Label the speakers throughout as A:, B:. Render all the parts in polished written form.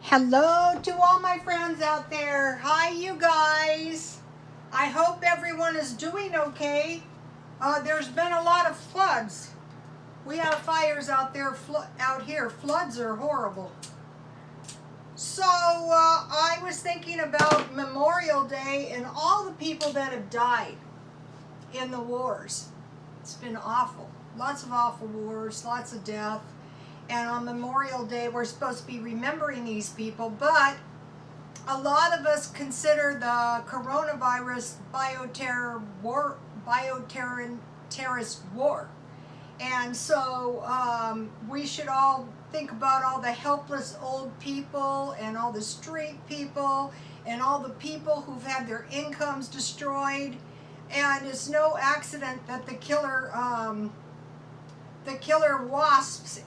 A: Hello to all my friends out there. Hi, you guys. I hope everyone is doing okay. There's been a lot of floods. We have fires out there, out here. Floods are horrible. So I was thinking about Memorial Day and all the people that have died in the wars. It's been awful. Lots of awful wars, lots of death. And on Memorial Day, we're supposed to be remembering these people, but a lot of us consider the coronavirus bioterrorist war. And so we should all think about all the helpless old people and all the street people and all the people who've had their incomes destroyed. And it's no accident that the killer wasps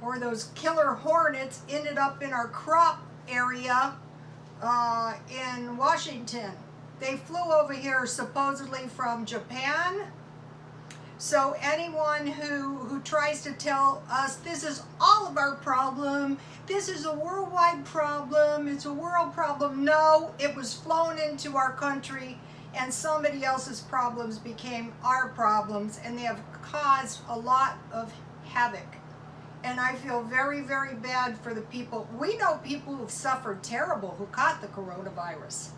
A: or those killer hornets ended up in our crop area in Washington. They flew over here supposedly from Japan. So anyone who tries to tell us this is all of our problem, this is a worldwide problem, it's a world problem, no, it was flown into our country and somebody else's problems became our problems, and they have caused a lot of havoc. And I feel very, very bad for the people. We know people who've suffered terrible who caught the coronavirus.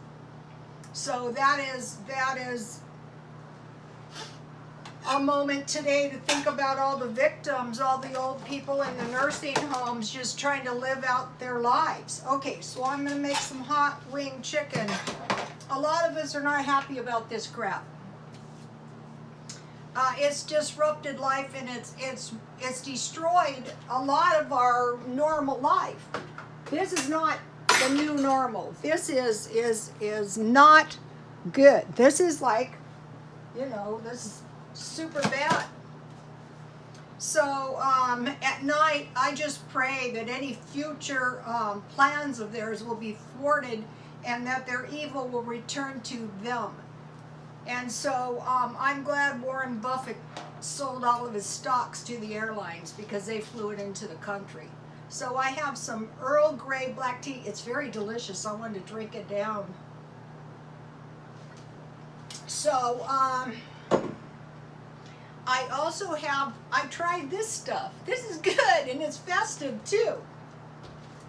A: So that is a moment today to think about all the victims, all the old people in the nursing homes just trying to live out their lives. Okay, so I'm going to make some hot wing chicken. A lot of us are not happy about this crap. It's disrupted life, and it's destroyed a lot of our normal life. This is not the new normal. This is not good. This is like, this is super bad. So at night, I just pray that any future plans of theirs will be thwarted and that their evil will return to them. And so I'm glad Warren Buffett sold all of his stocks to the airlines because they flew it into the country. So I have some Earl Grey black tea. It's very delicious. I wanted to drink it down. So I also I tried this stuff. This is good, and it's festive too.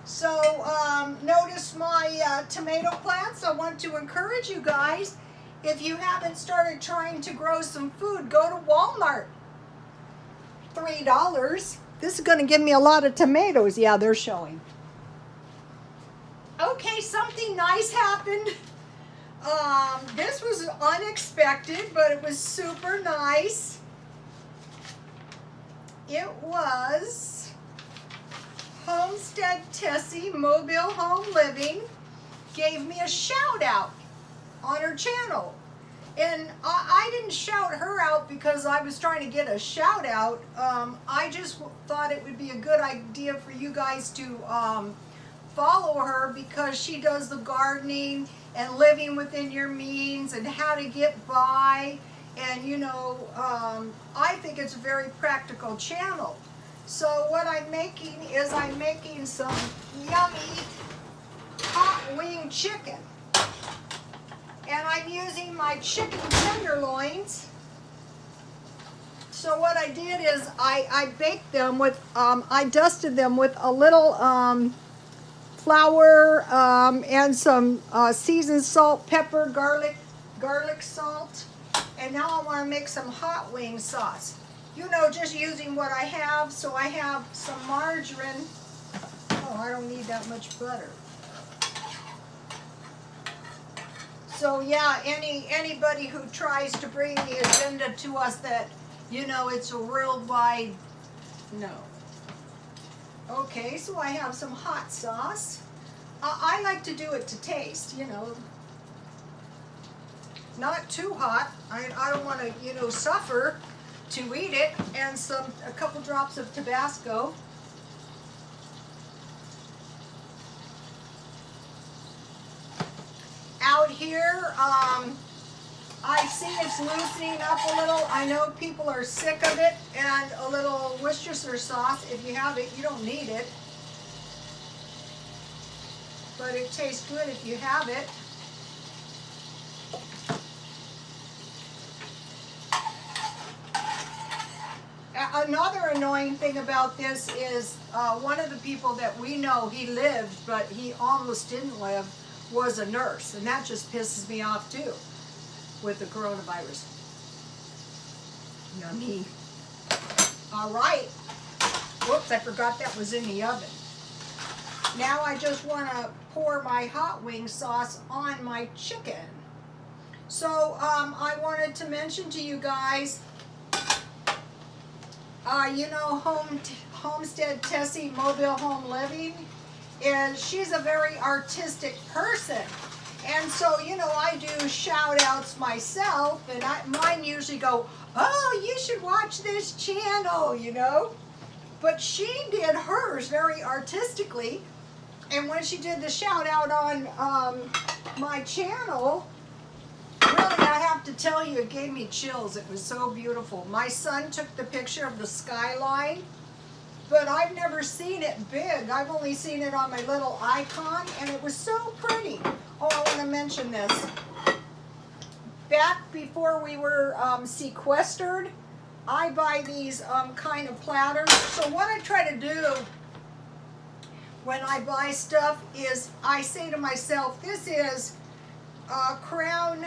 A: So notice my tomato plants. I want to encourage you guys, if you haven't started trying to grow some food, go to Walmart. $3. This is going to give me a lot of tomatoes. Yeah, they're showing. Okay, something nice happened. This was unexpected, but it was super nice. It was Homestead Tessie Mobile Home Living gave me a shout out on her channel. And I didn't shout her out because I was trying to get a shout out. I just thought it would be a good idea for you guys to follow her because she does the gardening and living within your means and how to get by. And I think it's a very practical channel. So what I'm making is I'm making some yummy hot wing chicken. And I'm using my chicken tenderloins. So what I did is I baked them with, I dusted them with a little flour and some seasoned salt, pepper, garlic salt. And now I want to make some hot wing sauce. Just using what I have. So I have some margarine. Oh, I don't need that much butter. So yeah, anybody who tries to bring the agenda to us that, it's a worldwide, no. Okay, so I have some hot sauce. I like to do it to taste, not too hot. I don't want to, suffer to eat it. And a couple drops of Tabasco. Out here, I see it's loosening up a little. I know people are sick of it, and a little Worcestershire sauce. If you have it, you don't need it. but it tastes good if you have it. Another annoying thing about this is one of the people that we know, he lived, but he almost didn't live, was a nurse. And that just pisses me off too with the coronavirus. Yummy. All right. Whoops, I forgot that was in the oven. Now I just want to pour my hot wing sauce on my chicken. So I wanted to mention to you guys, you know, Homestead Tessie Mobile Home Living, is she's a very artistic person. And so, you know, I do shout outs myself, and mine usually go, oh, you should watch this channel, you know. But she did hers very artistically, and when she did the shout out on my channel, really, I have to tell you, it gave me chills. It was so beautiful. My son took the picture of the skyline, but I've never seen it big. I've only seen it on my little icon, and it was so pretty. Oh, I want to mention this. Back before we were sequestered, I buy these kind of platters. So what I try to do when I buy stuff is I say to myself, this is Crown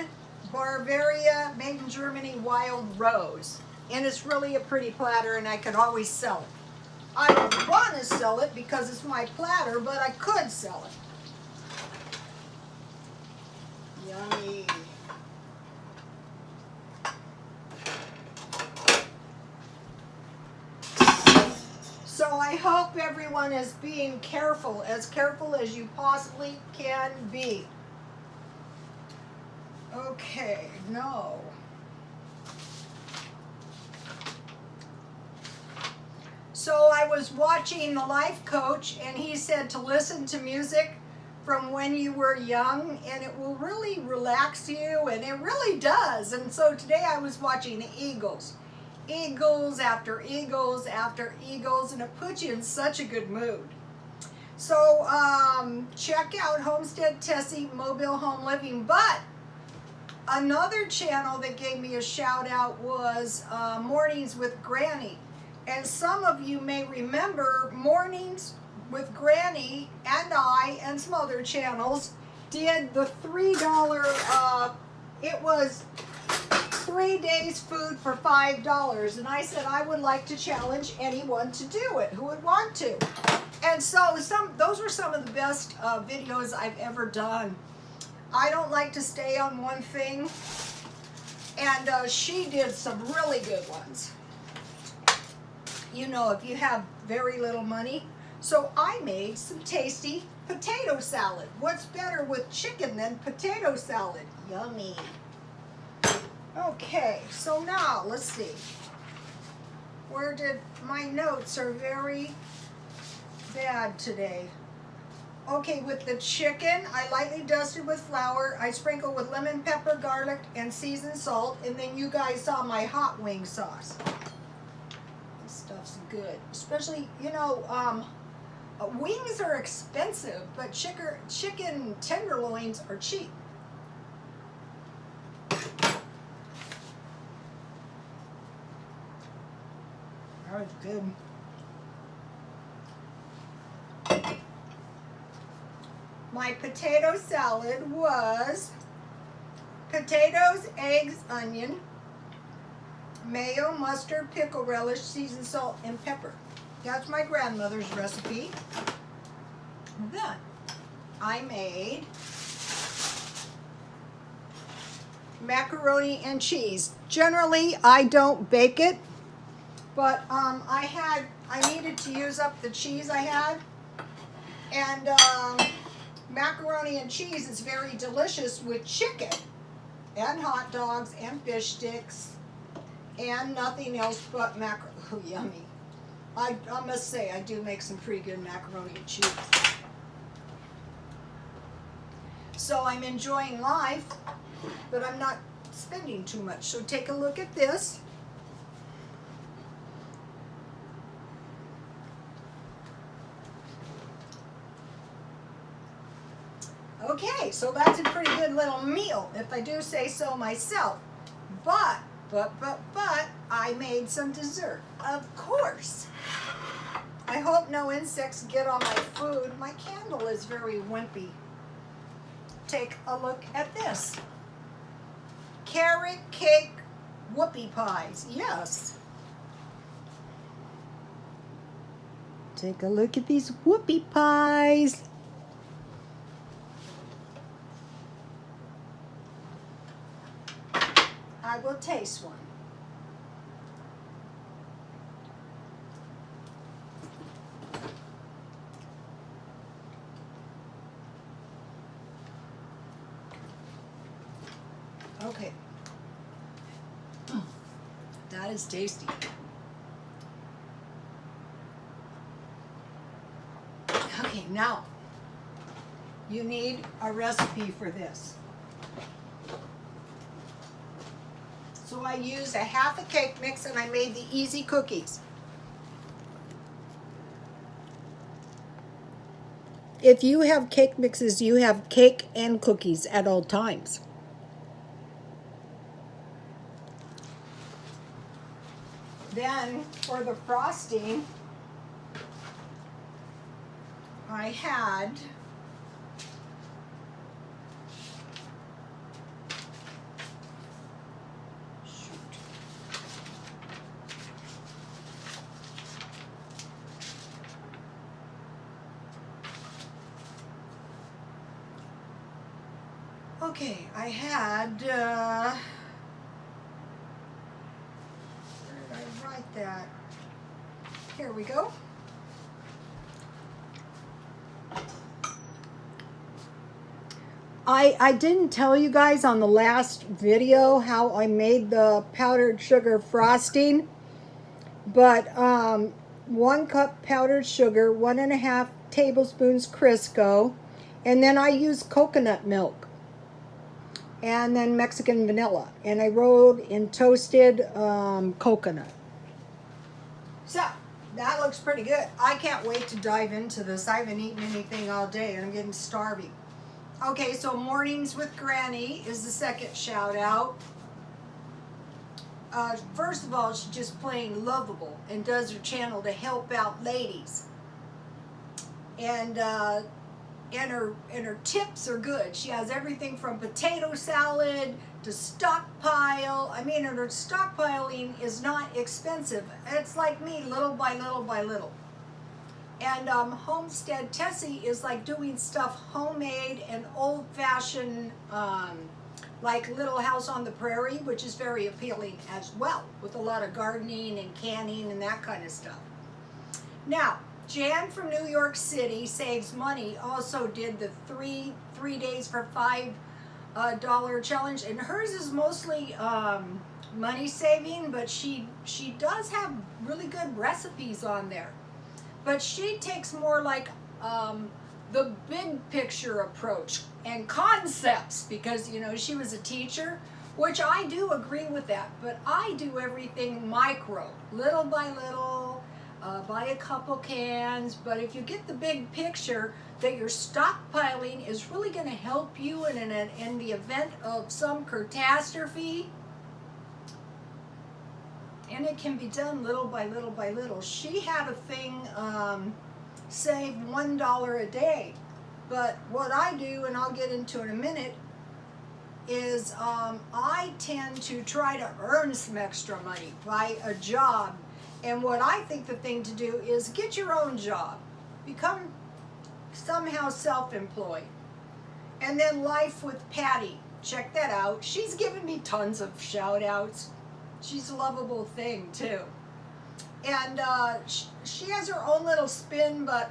A: Bavaria, made in Germany, wild rose. And it's really a pretty platter, and I could always sell it. I don't want to sell it because it's my platter, but I could sell it. Yummy. So I hope everyone is being careful as you possibly can be. Okay, no. So I was watching the life coach, and he said to listen to music from when you were young, and it will really relax you, and it really does. And so today I was watching the Eagles. Eagles after Eagles after Eagles, and it puts you in such a good mood. So check out Homestead Tessie Mobile Home Living. But another channel that gave me a shout out was Mornings with Granny. And some of you may remember Mornings with Granny and I and some other channels did the $3, it was 3 days food for $5. And I said I would like to challenge anyone to do it who would want to. And so those were some of the best videos I've ever done. I don't like to stay on one thing, and she did some really good ones. You know, if you have very little money. So I made some tasty potato salad. What's better with chicken than potato salad? Yummy. Okay, so now let's see. Where did my notes are very bad today. Okay, with the chicken, I lightly dusted with flour. I sprinkled with lemon, pepper, garlic, and seasoned salt. And then you guys saw my hot wing sauce. This stuff's good. Especially, you know, wings are expensive, but chicken tenderloins are cheap. That was good. My potato salad was potatoes, eggs, onion, mayo, mustard, pickle relish, seasoned salt, and pepper. That's my grandmother's recipe. Then I made macaroni and cheese. Generally, I don't bake it, but I needed to use up the cheese I had, and macaroni and cheese is very delicious with chicken and hot dogs and fish sticks and nothing else but macaroni. Oh, yummy. I must say, I do make some pretty good macaroni and cheese. So I'm enjoying life, but I'm not spending too much. So take a look at this. Okay, so that's a pretty good little meal, if I do say so myself. But, I made some dessert, of course. I hope no insects get on my food. My candle is very wimpy. Take a look at this. Carrot cake whoopie pies, yes. Take a look at these whoopie pies. I will taste one. Okay. That is tasty. Okay, now you need a recipe for this. So I used a half a cake mix and I made the easy cookies. If you have cake mixes, you have cake and cookies at all times. Then for the frosting, I had okay, I had, where did I write that? Here we go. I didn't tell you guys on the last video how I made the powdered sugar frosting, but 1 cup powdered sugar, 1.5 tablespoons Crisco, and then I used coconut milk, and then Mexican vanilla, and I rolled in toasted coconut. So that looks pretty good. I can't wait to dive into this. I haven't eaten anything all day and I'm getting starving. Okay, so Mornings with Granny is the second shout out. First of all, she's just plain lovable and does her channel to help out ladies. And her tips are good. She has everything from potato salad to stockpile. I mean, her stockpiling is not expensive. It's like me, little by little by little. And Homestead Tessie is like doing stuff homemade and old-fashioned, like Little House on the Prairie, which is very appealing as well, with a lot of gardening and canning and that kind of stuff. Now, Jan from New York City Saves Money also did the three days for $5 challenge, and hers is mostly money saving, but she does have really good recipes on there. But she takes more like the big picture approach and concepts, because, you know, she was a teacher, which I do agree with that, but I do everything micro, little by little, buy a couple cans. But if you get the big picture that your stockpiling is really going to help you in the event of some catastrophe, and it can be done little by little by little. She had a thing, save $1 a day. But what I do, and I'll get into in a minute, is I tend to try to earn some extra money by a job. And what I think the thing to do is get your own job. Become somehow self-employed. And then Life with Patty. Check that out. She's given me tons of shout outs. She's a lovable thing too. And she has her own little spin, but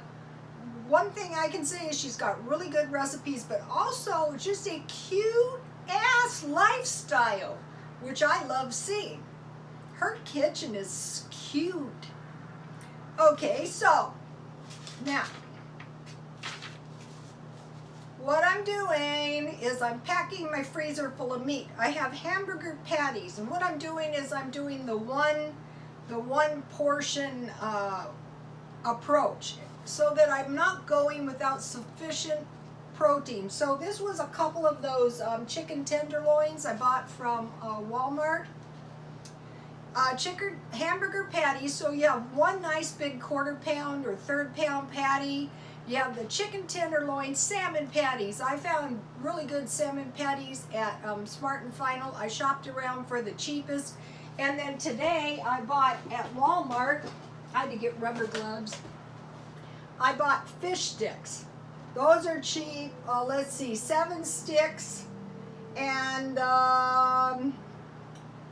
A: one thing I can say is she's got really good recipes, but also just a cute ass lifestyle, which I love seeing. Her kitchen is cute. Okay, so now what I'm doing is I'm packing my freezer full of meat. I have hamburger patties, and what I'm doing is I'm doing the one portion approach, so that I'm not going without sufficient protein. So this was a couple of those chicken tenderloins I bought from Walmart. Chicken hamburger patties. So you have one nice big 1/4 pound or 1/3 pound patty. You have the chicken tenderloin salmon patties. I found really good salmon patties at Smart and Final. I shopped around for the cheapest. And then today I bought at Walmart, I had to get rubber gloves. I bought fish sticks. Those are cheap. Let's see, 7 sticks, and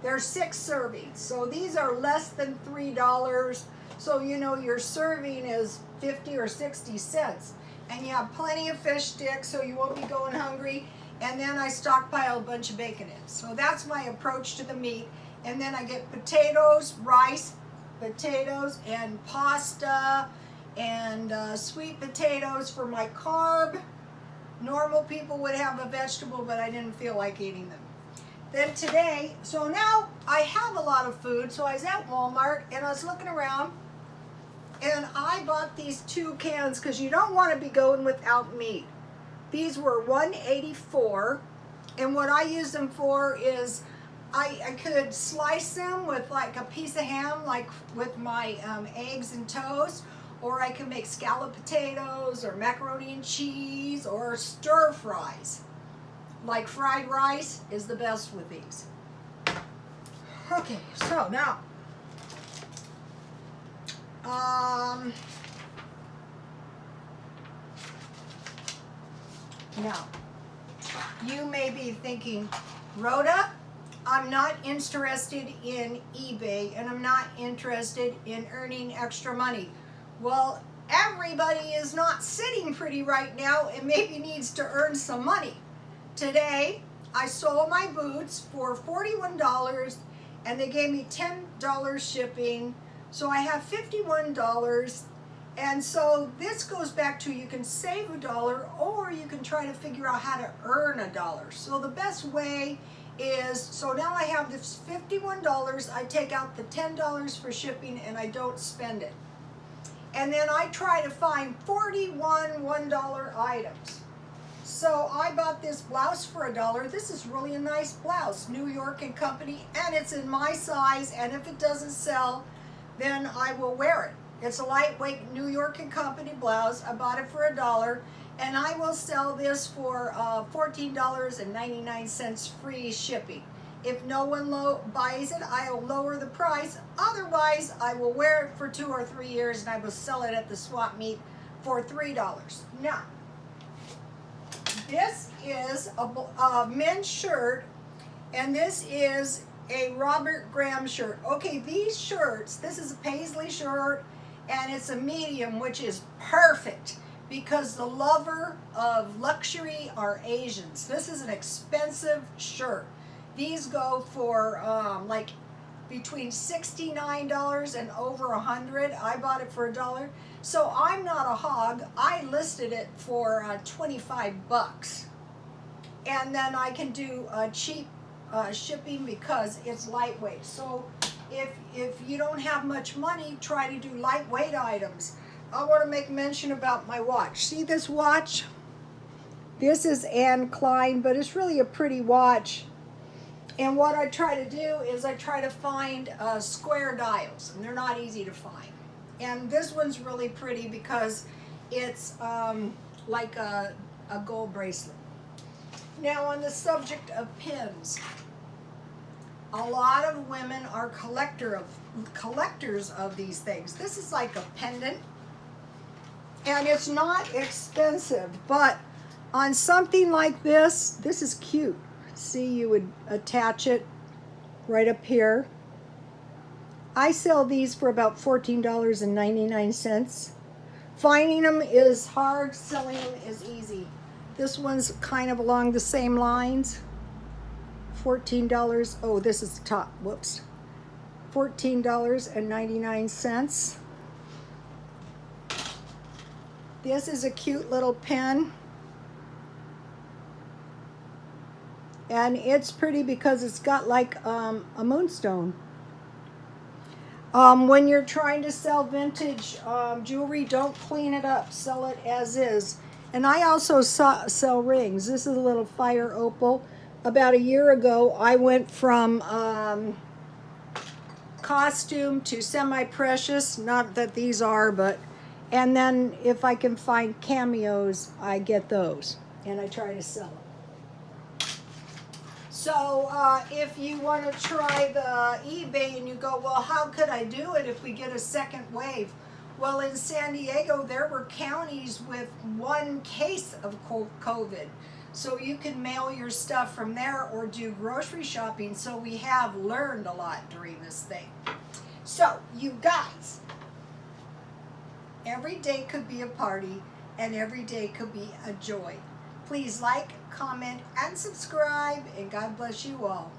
A: there's 6 servings. So these are less than $3. So you know your serving is 50 or 60 cents. And you have plenty of fish sticks, so you won't be going hungry. And then I stockpile a bunch of bacon in. So that's my approach to the meat. And then I get potatoes, rice, potatoes, and pasta, and sweet potatoes for my carb. Normal people would have a vegetable, but I didn't feel like eating them. Then today, so now I have a lot of food, so I was at Walmart and I was looking around and I bought these 2 cans because you don't want to be going without meat. These were $1.84, and what I use them for is I could slice them with like a piece of ham, like with my eggs and toast, or I can make scalloped potatoes or macaroni and cheese or stir fries. Like fried rice is the best with these. Okay, so now, now, you may be thinking, Rhoda, I'm not interested in eBay and I'm not interested in earning extra money. Well, everybody is not sitting pretty right now and maybe needs to earn some money. Today, I sold my boots for $41 and they gave me $10 shipping. So I have $51. And so this goes back to you can save $1 or you can try to figure out how to earn $1. So the best way is, so now I have this $51, I take out the $10 for shipping and I don't spend it. And then I try to find 41 $1 items. So I bought this blouse for $1. This is really a nice blouse, New York and Company, and it's in my size, and if it doesn't sell, then I will wear it. It's a lightweight New York and Company blouse. I bought it for $1, and I will sell this for $14.99 free shipping. If no one buys it, I'll lower the price. Otherwise, I will wear it for 2 or 3 years, and I will sell it at the swap meet for $3. Now, this is a men's shirt, and this is a Robert Graham shirt. Okay, these shirts, this is a paisley shirt, and it's a medium, which is perfect because the lover of luxury are Asians. This is an expensive shirt. These go for like between $69 and over $100. I bought it for $1. So I'm not a hog. I listed it for 25 bucks. And then I can do cheap shipping because it's lightweight. So if you don't have much money, try to do lightweight items. I want to make mention about my watch. See this watch? This is Anne Klein, but it's really a pretty watch. And what I try to do is I try to find square dials, and they're not easy to find. And this one's really pretty because it's like a gold bracelet. Now, on the subject of pins, a lot of women are collectors of these things. This is like a pendant, and it's not expensive, but on something like this, this is cute. See, you would attach it right up here. I sell these for about $14.99. Finding them is hard, selling them is easy. This one's kind of along the same lines. $14. Oh, this is the top. Whoops. $14.99. This is a cute little pen. And it's pretty because it's got like a moonstone. When you're trying to sell vintage jewelry, don't clean it up. Sell it as is. And I also sell rings. This is a little fire opal. About a year ago, I went from costume to semi-precious. Not that these are, but... And then if I can find cameos, I get those. And I try to sell them. So if you want to try the eBay and you go, well, how could I do it if we get a second wave? Well, in San Diego, there were counties with 1 case of COVID. So you can mail your stuff from there or do grocery shopping. So we have learned a lot during this thing. So, you guys, every day could be a party and every day could be a joy. Please like, comment, and subscribe, and God bless you all.